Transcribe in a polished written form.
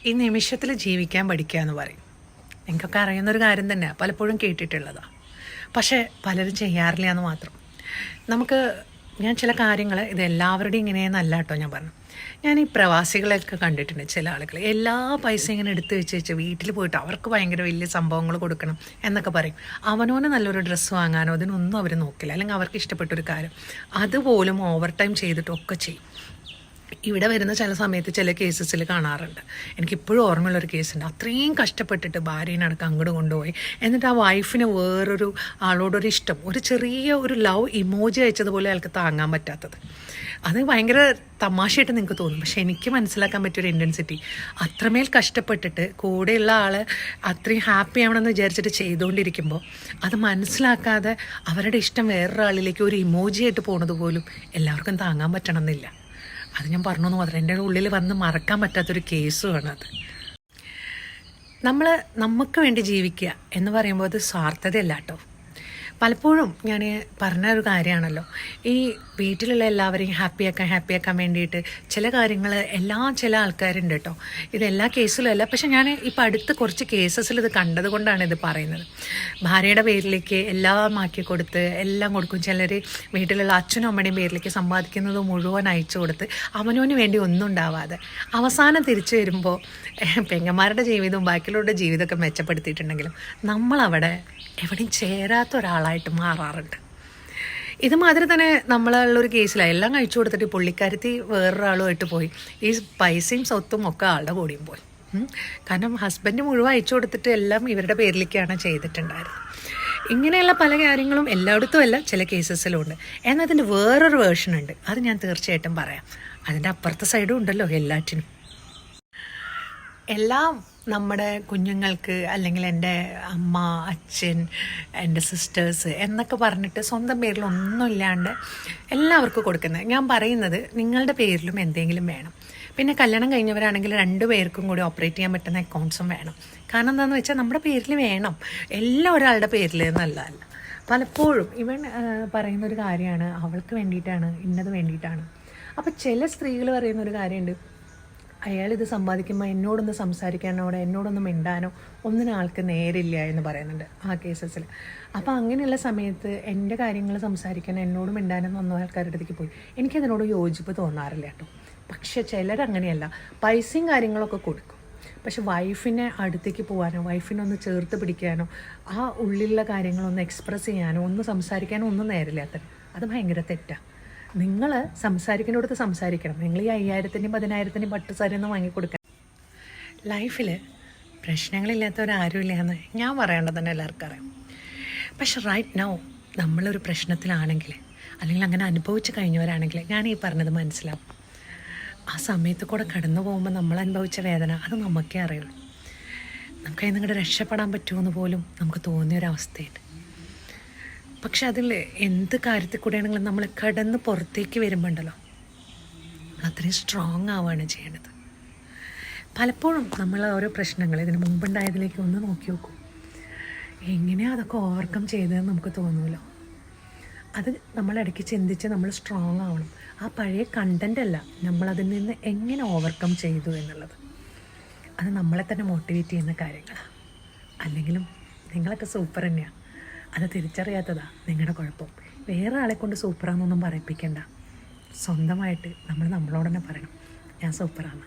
ഈ നിമിഷത്തിൽ ജീവിക്കാൻ പഠിക്കുക എന്ന് പറയും. നിങ്ങൾക്കൊക്കെ അറിയുന്നൊരു കാര്യം തന്നെയാണ്, പലപ്പോഴും കേട്ടിട്ടുള്ളതാണ്. പക്ഷേ പലരും ചെയ്യാറില്ല എന്ന് മാത്രം. ഞാൻ ചില കാര്യങ്ങൾ ഇത് എല്ലാവരുടെയും ഇങ്ങനെയെന്നല്ല കേട്ടോ ഞാൻ പറഞ്ഞു. ഞാൻ ഈ പ്രവാസികളെയൊക്കെ കണ്ടിട്ടുണ്ട്. ചില ആളുകൾ എല്ലാ പൈസ ഇങ്ങനെ എടുത്ത് വെച്ച് വീട്ടിൽ പോയിട്ട് അവർക്ക് ഭയങ്കര വലിയ സംഭവങ്ങൾ കൊടുക്കണം എന്നൊക്കെ പറയും. അവനോന് നല്ലൊരു ഡ്രസ്സ് വാങ്ങാനോ അതിനൊന്നും അവർ നോക്കില്ല. അല്ലെങ്കിൽ അവർക്ക് ഇഷ്ടപ്പെട്ടൊരു കാര്യം അതുപോലും ഓവർ ടൈം ചെയ്തിട്ടൊക്കെ ചെയ്യും. ഇവിടെ വരുന്ന ചില സമയത്ത് ചില കേസസിൽ കാണാറുണ്ട്. എനിക്കിപ്പോഴും ഓർമ്മയുള്ളൊരു കേസുണ്ട്. അത്രയും കഷ്ടപ്പെട്ടിട്ട് ഭാര്യേനടക്കം അങ്ങോട്ട് കൊണ്ടുപോയി, എന്നിട്ട് ആ വൈഫിന് വേറൊരു ആളോടൊരു ഇഷ്ടം, ഒരു ചെറിയ ഒരു ലവ് ഇമോജി അയച്ചതുപോലെ അയാൾക്ക് താങ്ങാൻ പറ്റാത്തത്. അത് ഭയങ്കര തമാശയായിട്ട് നിങ്ങൾക്ക് തോന്നും. പക്ഷെ എനിക്ക് മനസ്സിലാക്കാൻ പറ്റിയൊരു ഇൻറ്റൻസിറ്റി, അത്രമേൽ കഷ്ടപ്പെട്ടിട്ട് കൂടെയുള്ള ആൾ അത്രയും ഹാപ്പി ആവണമെന്ന് വിചാരിച്ചിട്ട് ചെയ്തുകൊണ്ടിരിക്കുമ്പോൾ അത് മനസ്സിലാക്കാതെ അവരുടെ ഇഷ്ടം വേറൊരാളിലേക്ക് ഒരു ഇമോജി ആയിട്ട് പോണത് പോലും എല്ലാവർക്കും താങ്ങാൻ പറ്റണമെന്നില്ല. അത് ഞാൻ പറഞ്ഞു എന്ന് മാത്രം. എൻ്റെ ഉള്ളിൽ വന്ന് മറക്കാൻ പറ്റാത്തൊരു കേസുമാണ് അത്. നമുക്ക് വേണ്ടി ജീവിക്കുക എന്ന് പറയുമ്പോൾ അത് സ്വാർത്ഥതയല്ല കേട്ടോ. പലപ്പോഴും ഞാൻ പറഞ്ഞൊരു കാര്യമാണല്ലോ, ഈ വീട്ടിലുള്ള എല്ലാവരെയും ഹാപ്പിയാക്കാൻ വേണ്ടിയിട്ട് ചില കാര്യങ്ങൾ ചില ആൾക്കാരുണ്ട് കേട്ടോ. ഇതെല്ലാ കേസിലും അല്ല, പക്ഷെ ഞാൻ ഇപ്പം അടുത്ത് കുറച്ച് കേസസിൽ ഇത് കണ്ടത് കൊണ്ടാണ് ഇത് പറയുന്നത്. ഭാര്യയുടെ പേരിലേക്ക് എല്ലാം ആക്കി കൊടുത്ത് എല്ലാം കൊടുക്കും. ചിലർ വീട്ടിലുള്ള അച്ഛനും അമ്മയുടെയും പേരിലേക്ക് സമ്പാദിക്കുന്നത് മുഴുവൻ അയച്ചു കൊടുത്ത് അവനവന് വേണ്ടി ഒന്നും ഉണ്ടാവാതെ അവസാനം തിരിച്ചു വരുമ്പോൾ പെങ്ങന്മാരുടെ ജീവിതവും ബാക്കിയുള്ള ജീവിതമൊക്കെ മെച്ചപ്പെടുത്തിയിട്ടുണ്ടെങ്കിലും നമ്മളവിടെ എവിടെയും ചേരാത്ത ഒരാളായിട്ട് മാറാറുണ്ട്. ഇതുമാതിരി തന്നെ നമ്മളുള്ളൊരു കേസിലാണ് എല്ലാം കഴിച്ചു കൊടുത്തിട്ട് പുള്ളിക്കാരത്തി വേറൊരാളുമായിട്ട് പോയി. ഈ പൈസയും സ്വത്തും ഒക്കെ ആളുടെ കൂടിയും പോയി. കാരണം ഹസ്ബൻഡ് മുഴുവൻ അയച്ചു കൊടുത്തിട്ട് എല്ലാം ഇവരുടെ പേരിലേക്കാണ് ചെയ്തിട്ടുണ്ടായിരുന്നത്. ഇങ്ങനെയുള്ള പല കാര്യങ്ങളും എല്ലായിടത്തും അല്ല, ചില കേസസിലും ഉണ്ട്. എന്നാൽ അതിൻ്റെ വേറൊരു വേർഷൻ ഉണ്ട്, അത് ഞാൻ തീർച്ചയായിട്ടും പറയാം. അതിൻ്റെ അപ്പുറത്തെ സൈഡും ഉണ്ടല്ലോ എല്ലാറ്റിനും. എല്ലാം നമ്മുടെ കുഞ്ഞുങ്ങൾക്ക്, അല്ലെങ്കിൽ എൻ്റെ അമ്മ, അച്ഛൻ, എൻ്റെ സിസ്റ്റേഴ്സ് എന്നൊക്കെ പറഞ്ഞിട്ട് സ്വന്തം പേരിലൊന്നുമില്ലാണ്ട് എല്ലാവർക്കും കൊടുക്കുന്നത്. ഞാൻ പറയുന്നത് നിങ്ങളുടെ പേരിലും എന്തെങ്കിലും വേണം. പിന്നെ കല്യാണം കഴിഞ്ഞവരാണെങ്കിൽ 2 പേർക്കും കൂടി ഓപ്പറേറ്റ് ചെയ്യാൻ പറ്റുന്ന അക്കൗണ്ട്സും വേണം. കാരണം എന്താണെന്ന് വെച്ചാൽ നമ്മുടെ പേരിൽ വേണം, എല്ലാം ഒരാളുടെ പേരിൽ എന്നല്ല. പലപ്പോഴും ഇവൻ പറയുന്നൊരു കാര്യമാണ്, അവൾക്ക് വേണ്ടിയിട്ടാണ്, ഇന്നത് വേണ്ടിയിട്ടാണ്. അപ്പോൾ ചില സ്ത്രീകൾ പറയുന്നൊരു കാര്യമുണ്ട്, അയാളിത് സമ്പാദിക്കുമ്പോൾ എന്നോടൊന്ന് സംസാരിക്കാനോ എന്നോടൊന്ന് മിണ്ടാനോ ഒന്നിനും ആൾക്ക് നേരില്ല എന്ന് പറയുന്നുണ്ട് ആ കേസസിൽ. അപ്പോൾ അങ്ങനെയുള്ള സമയത്ത് എൻ്റെ കാര്യങ്ങൾ സംസാരിക്കാനോ എന്നോട് മിണ്ടാനോ ഒന്നും ആൾക്കാരുടെ അടുത്തേക്ക് പോയി എനിക്കതിനോട് യോജിപ്പ് തോന്നാറില്ല കേട്ടോ. പക്ഷെ ചിലരങ്ങനെയല്ല, പൈസയും കാര്യങ്ങളൊക്കെ കൊടുക്കും, പക്ഷെ വൈഫിനെ അടുത്തേക്ക് പോകാനോ വൈഫിനൊന്ന് ചേർത്ത് പിടിക്കാനോ ആ ഉള്ളിലുള്ള കാര്യങ്ങളൊന്ന് എക്സ്പ്രസ് ചെയ്യാനോ ഒന്ന് സംസാരിക്കാനോ ഒന്നും നേരില്ല. അത് ഭയങ്കര തെറ്റാണ്. നിങ്ങൾ സംസാരിക്കുന്നിടത്ത് സംസാരിക്കണം. നിങ്ങൾ ഈ 5000-ൻ്റെയും 10,000-ൻ്റെയും പട്ടുസാരിയൊന്നും വാങ്ങിക്കൊടുക്കാൻ. ലൈഫിൽ പ്രശ്നങ്ങളില്ലാത്തവരാരുമില്ല എന്ന് ഞാൻ പറയേണ്ടത് തന്നെ എല്ലാവർക്കും അറിയാം. പക്ഷെ റൈറ്റ് നൗ നമ്മളൊരു പ്രശ്നത്തിലാണെങ്കിൽ, അല്ലെങ്കിൽ അങ്ങനെ അനുഭവിച്ച് കഴിഞ്ഞവരാണെങ്കിൽ ഞാൻ ഈ പറഞ്ഞത് മനസ്സിലാവും. ആ സമയത്ത് കൂടെ കടന്നു പോകുമ്പോൾ നമ്മൾ അനുഭവിച്ച വേദന അത് നമുക്കേ അറിയുള്ളൂ. നമുക്കതിൽ നിങ്ങളുടെ രക്ഷപ്പെടാൻ പറ്റുമെന്ന് പോലും നമുക്ക് തോന്നിയൊരവസ്ഥയുണ്ട്. പക്ഷെ അതിൽ എന്ത് കാര്യത്തിൽ കൂടെയാണെങ്കിലും നമ്മൾ കടന്ന് പുറത്തേക്ക് വരുമ്പോൾ ഉണ്ടല്ലോ, അത്രയും സ്ട്രോങ് ആവുകയാണ് ചെയ്യണത്. പലപ്പോഴും നമ്മൾ ഓരോ പ്രശ്നങ്ങൾ ഇതിന് മുമ്പുണ്ടായതിലേക്ക് ഒന്ന് നോക്കി നോക്കും, എങ്ങനെയാണ് അതൊക്കെ ഓവർകം ചെയ്തതെന്ന് നമുക്ക് തോന്നുമല്ലോ. അത് നമ്മളിടയ്ക്ക് ചിന്തിച്ച് നമ്മൾ സ്ട്രോങ് ആവണം. ആ പഴയ കണ്ടൻ്റ് അല്ല, നമ്മളതിൽ നിന്ന് എങ്ങനെ ഓവർകം ചെയ്തു എന്നുള്ളത്. അത് നമ്മളെ തന്നെ മോട്ടിവേറ്റ് ചെയ്യുന്ന കാര്യങ്ങളാണ്. അല്ലെങ്കിലും നിങ്ങളൊക്കെ സൂപ്പർ തന്നെയാണ്. അത് തിരിച്ചറിയാത്തതാ നിങ്ങളുടെ കുഴപ്പം. വേറെ ആളെ കൊണ്ട് സൂപ്പറാണെന്നൊന്നും പറയിപ്പിക്കണ്ട. സ്വന്തമായിട്ട് നമ്മളോട് തന്നെ പറയണം, ഞാൻ സൂപ്പറാണ്.